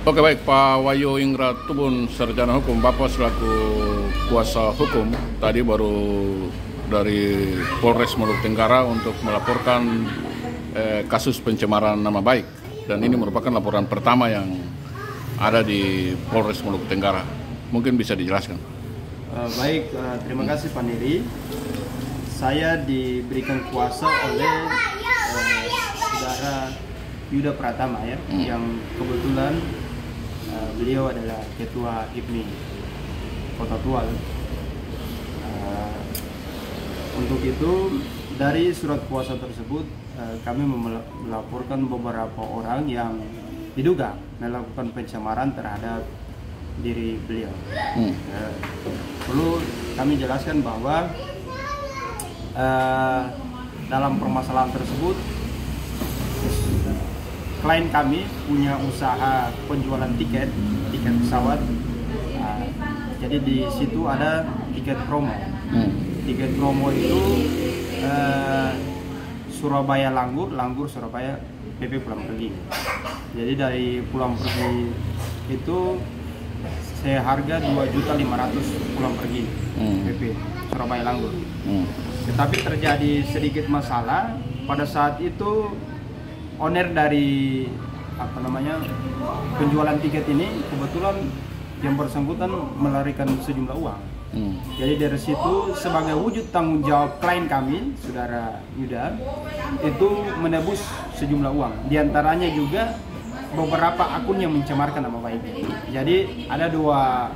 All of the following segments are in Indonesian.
Oke, baik Pak Wahyu Ingrat Tubun, Sarjana Hukum. Bapak selaku kuasa hukum tadi baru dari Polres Maluku Tenggara untuk melaporkan kasus pencemaran nama baik, dan ini merupakan laporan pertama yang ada di Polres Maluku Tenggara. Mungkin bisa dijelaskan. Baik, terima kasih Pak Niri. Saya diberikan kuasa oleh saudara Yuda Pratama ya, yang kebetulan beliau adalah Ketua HIPMI Kota Tual. Untuk itu dari surat kuasa tersebut kami melaporkan beberapa orang yang diduga melakukan pencemaran terhadap diri beliau. Perlu kami jelaskan bahwa dalam permasalahan tersebut klien kami punya usaha penjualan tiket pesawat. Jadi di situ ada tiket promo. Tiket promo itu Surabaya Langgur Surabaya PP pulang pergi. Jadi dari pulang pergi itu seharga 2.500.000 pulang pergi PP Surabaya Langgur. Tetapi terjadi sedikit masalah pada saat itu. Owner dari penjualan tiket ini kebetulan yang bersangkutan melarikan sejumlah uang. Jadi dari situ sebagai wujud tanggung jawab klien kami, saudara Yuda, itu menebus sejumlah uang. Di antaranya juga beberapa akun yang mencemarkan nama baik. Jadi ada dua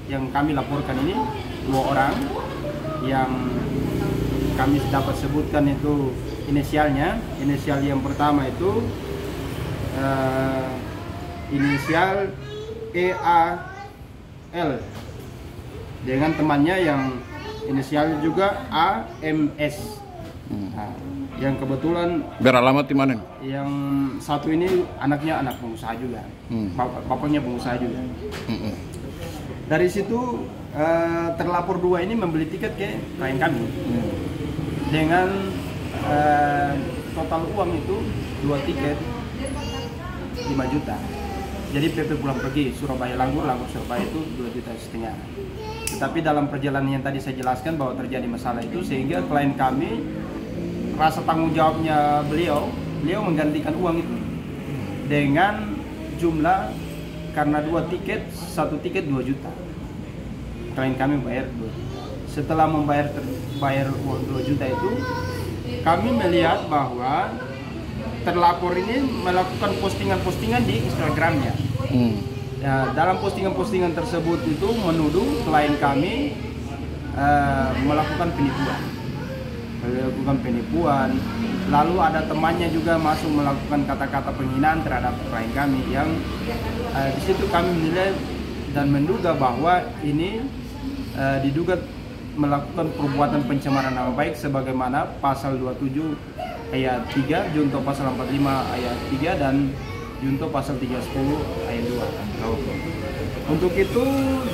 yang kami laporkan ini, dua orang yang kami dapat sebutkan itu inisialnya. Inisial yang pertama itu inisial EAL dengan temannya yang inisial juga AMS. Yang kebetulan Beralamat di mana? Yang satu ini anaknya anak pengusaha juga, bapaknya pengusaha juga. Dari situ terlapor dua ini membeli tiket ke klien kami dengan total uang itu 2 tiket 5 juta. Jadi PP pulang pergi Surabaya Langgur Surabaya itu 2,5 juta. Tetapi dalam perjalanan yang tadi saya jelaskan bahwa terjadi masalah itu, sehingga klien kami rasa tanggung jawabnya beliau menggantikan uang itu dengan jumlah, karena 2 tiket, 1 tiket 2 juta. Klien kami bayar 2 juta. Setelah bayar uang 2 juta itu, kami melihat bahwa terlapor ini melakukan postingan-postingan di Instagramnya. Ya, dalam postingan-postingan tersebut itu menuduh klien kami melakukan penipuan. Lalu ada temannya juga masuk melakukan kata-kata penghinaan terhadap klien kami, yang di situ kami menilai dan menduga bahwa ini diduga melakukan perbuatan pencemaran nama baik sebagaimana pasal 27 ayat 3, junto pasal 45 ayat 3, dan junto pasal 310 ayat 2. Untuk itu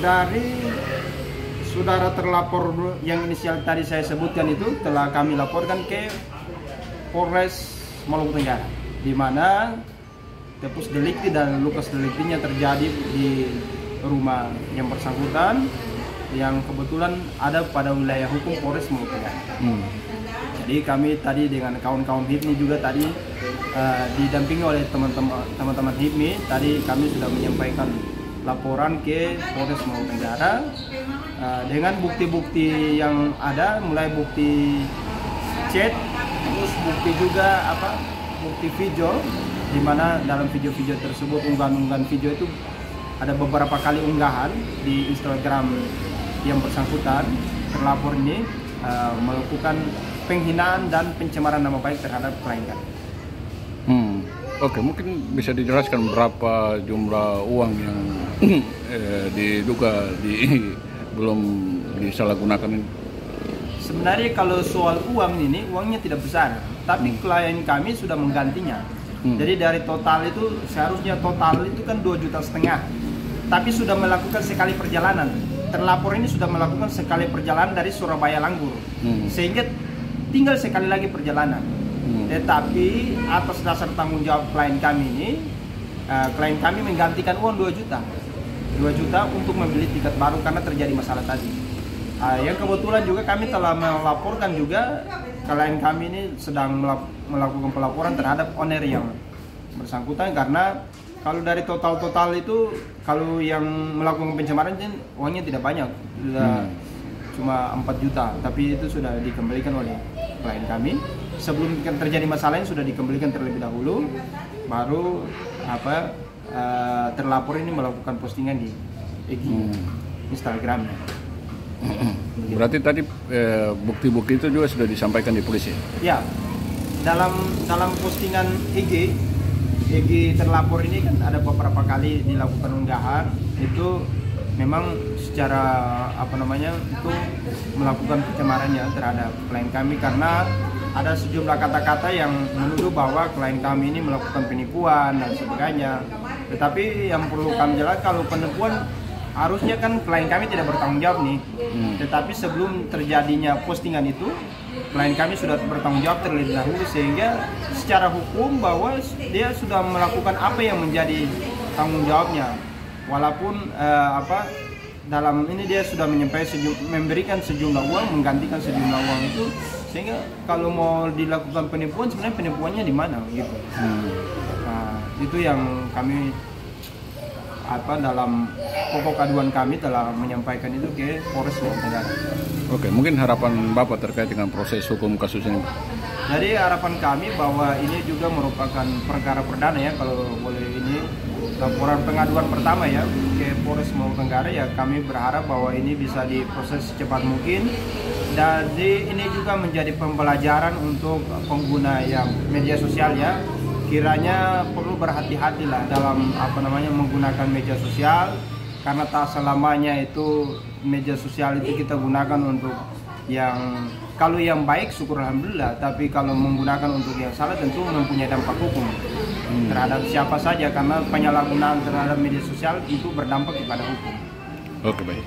dari saudara terlapor yang inisial tadi saya sebutkan itu telah kami laporkan ke Polres Maluku Tenggara, di mana tepus delikti dan lukas deliktinya terjadi di rumah yang bersangkutan, yang kebetulan ada pada wilayah hukum Polres Maluku Tenggara. Jadi kami tadi dengan kawan-kawan HIPMI juga tadi didampingi oleh teman-teman HIPMI, tadi kami sudah menyampaikan laporan ke Polres Maluku Tenggara dengan bukti-bukti yang ada, mulai bukti chat, terus bukti juga bukti video, di mana dalam video-video tersebut, unggahan-unggahan video itu ada beberapa kali unggahan di Instagram yang bersangkutan terlapor ini melakukan penghinaan dan pencemaran nama baik terhadap klien kami. Oke, mungkin bisa dijelaskan berapa jumlah uang yang diduga belum disalahgunakan ini? Sebenarnya kalau soal uang ini, uangnya tidak besar, tapi klien kami sudah menggantinya. Jadi dari total itu seharusnya total itu kan 2,5 juta, tapi sudah melakukan sekali perjalanan. Terlapor ini sudah melakukan sekali perjalanan dari Surabaya Langgur, sehingga tinggal sekali lagi perjalanan. Tetapi atas dasar tanggung jawab klien kami ini, klien kami menggantikan uang 2 juta untuk membeli tiket baru karena terjadi masalah tadi. Yang kebetulan juga kami telah melaporkan juga klien kami ini sedang melakukan pelaporan terhadap owner yang bersangkutan, karena kalau dari total itu kalau yang melakukan pencemaran uangnya tidak banyak, sudah cuma 4 juta, tapi itu sudah dikembalikan oleh klien kami. Sebelum terjadi masalah ini sudah dikembalikan terlebih dahulu, baru terlapor ini melakukan postingan di Instagramnya. Berarti tadi bukti-bukti itu juga sudah disampaikan di polisi? Ya, dalam postingan IG terlapor ini kan ada beberapa kali dilakukan unggahan, itu memang secara itu melakukan pencemarannya terhadap klien kami, karena ada sejumlah kata-kata yang menuduh bahwa klien kami ini melakukan penipuan dan sebagainya. Tetapi yang perlu kami jelaskan, kalau penipuan harusnya kan klien kami tidak bertanggung jawab nih. Tetapi sebelum terjadinya postingan itu, klien kami sudah bertanggung jawab terlebih dahulu, sehingga secara hukum bahwa dia sudah melakukan apa yang menjadi tanggung jawabnya. Walaupun dalam ini dia sudah memberikan sejumlah uang, menggantikan sejumlah uang itu, sehingga kalau mau dilakukan penipuan, sebenarnya penipuannya di mana gitu. Nah, itu yang kami dalam pokok aduan kami telah menyampaikan itu ke Polres Lombok Tenggara. Oke, mungkin harapan Bapak terkait dengan proses hukum kasus ini? Jadi harapan kami bahwa ini juga merupakan perkara perdana ya, kalau boleh ini laporan pengaduan pertama ya ke Polres Lombok Tenggara ya, kami berharap bahwa ini bisa diproses secepat mungkin. Jadi ini juga menjadi pembelajaran untuk pengguna yang media sosial ya. Kiranya perlu berhati-hatilah dalam menggunakan media sosial, karena tak selamanya itu media sosial itu kita gunakan untuk yang kalau yang baik syukur alhamdulillah, tapi kalau menggunakan untuk yang salah tentu mempunyai dampak hukum terhadap siapa saja, karena penyalahgunaan terhadap media sosial itu berdampak kepada hukum. Oke, baik.